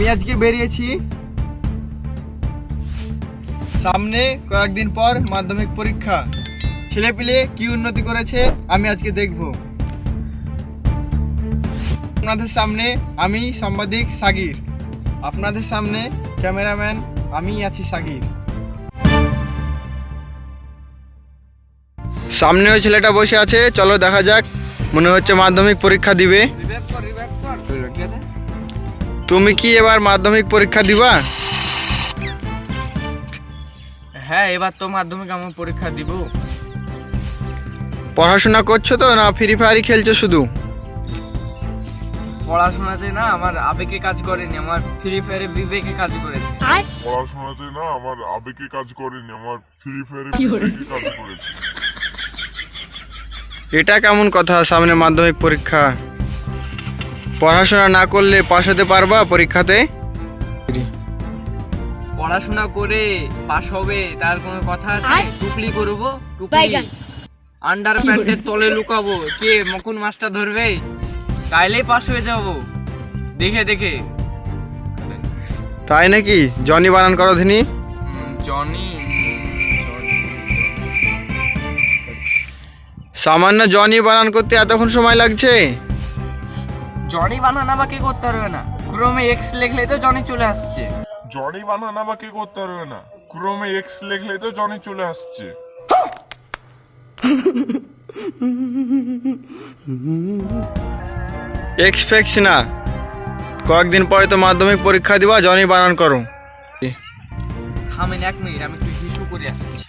আমি আজকে বেরিয়েছি, সামনে কয়েকদিন পর মাধ্যমিক পরীক্ষা। ছেলেপিলে কি উন্নতি করেছে আমি আজকে দেখব। আপনাদের সামনে আমি সাংবাদিক সাগির, আপনাদের সামনে ক্যামেরাম্যান আমি আছি সাগির। সামনে ওই ছেলেটা বসে আছে, চলো দেখা যাক। মনে হচ্ছে মাধ্যমিক পরীক্ষা দিবে। তুমি কি এবার মাধ্যমিক পরীক্ষা দিবা? হ্যাঁ, এবার তো মাধ্যমিক আমার পরীক্ষা দিব। পড়াশোনা করছো তো না ফ্রি ফায়ারই খেলছো শুধু? পড়াশোনাতে না আমার আবেগে কাজ করেনি, আমার ফ্রি ফায়ারে বিবেকে কাজ করেছে। পড়াশোনাতে না আমার আবেগে কাজ করেনি, আমার ফ্রি ফায়ারে বিবেকে কাজ করেছে। এটা কেমন কথা? সামনে মাধ্যমিক পরীক্ষা, পড়াশোনা না করলে পাস হতে পারবা পরীক্ষাতে? পড়াশোনা করে পাস হবে তার কোনো কথা আছে? টুকলি করবো, টুকলি আন্ডার প্যান্টের তলে লুকাবো, কে মকুন মাস্টার ধরবে, তাইলেই পাস হয়ে যাব দেখে দেখে। তাই নাকি? জনি বানান করো ধিনি। জনি সামান্য জনি বানান করতে এতক্ষণ সময় লাগছে? জনি বানান আমাকে করতে পারবে না, ক্রমে এক্স লিখলেই তো জনি চলে আসছে। জনি বানান আমাকে করতে পারবে না, ক্রমে এক্স লিখলেই তো জনি চলে আসছে। এক্সপেক্ট না, কয়েকদিন পরে তো মাধ্যমিক পরীক্ষা দিবা, জনি বানান করো। থামেন 1 মিনিট, আমি একটু হিসু করে আসছি।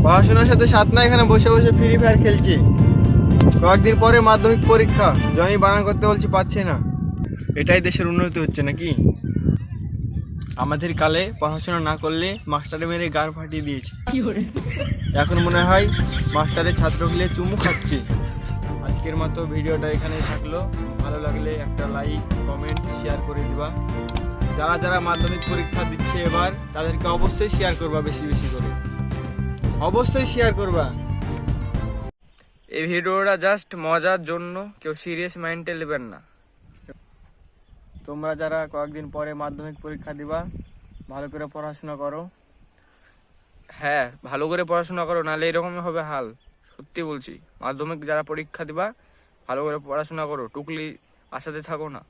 পড়াশোনার সাথে সাথ না, এখানে বসে বসে ফ্রি ফায়ার খেলছি। কয়েকদিন পরে মাধ্যমিক পরীক্ষা, জনি বানান করতে বলছি পাচ্ছে না। এটাই দেশের উন্নতি হচ্ছে নাকি? আমাদের কালে পড়াশোনা না করলে মাস্টারে মেরে গাড় ফাটিয়ে দিয়েছে, এখন মনে হয় মাস্টারের ছাত্রগুলো চুমু খাচ্ছে। আজকের মতো ভিডিওটা এখানেই থাকলো। ভালো লাগলে একটা লাইক কমেন্ট শেয়ার করে দিবা। যারা যারা মাধ্যমিক পরীক্ষা দিচ্ছে এবার, তাদেরকে অবশ্যই শেয়ার করবা, বেশি বেশি করে অবশ্যই শেয়ার করবা। এই ভিডিওটা জাস্ট মজার জন্য, কেউ সিরিয়াস মাইন্ডে নেবেন না। তোমরা যারা কয়েকদিন পরে মাধ্যমিক পরীক্ষা দিবা, ভালো করে পড়াশোনা করো। হ্যাঁ, ভালো করে পড়াশোনা করো, নাহলে এরকমই হবে হাল। সত্যি বলছি, মাধ্যমিক যারা পরীক্ষা দিবা ভালো করে পড়াশোনা করো, টুকলি আশাতে থাকো না।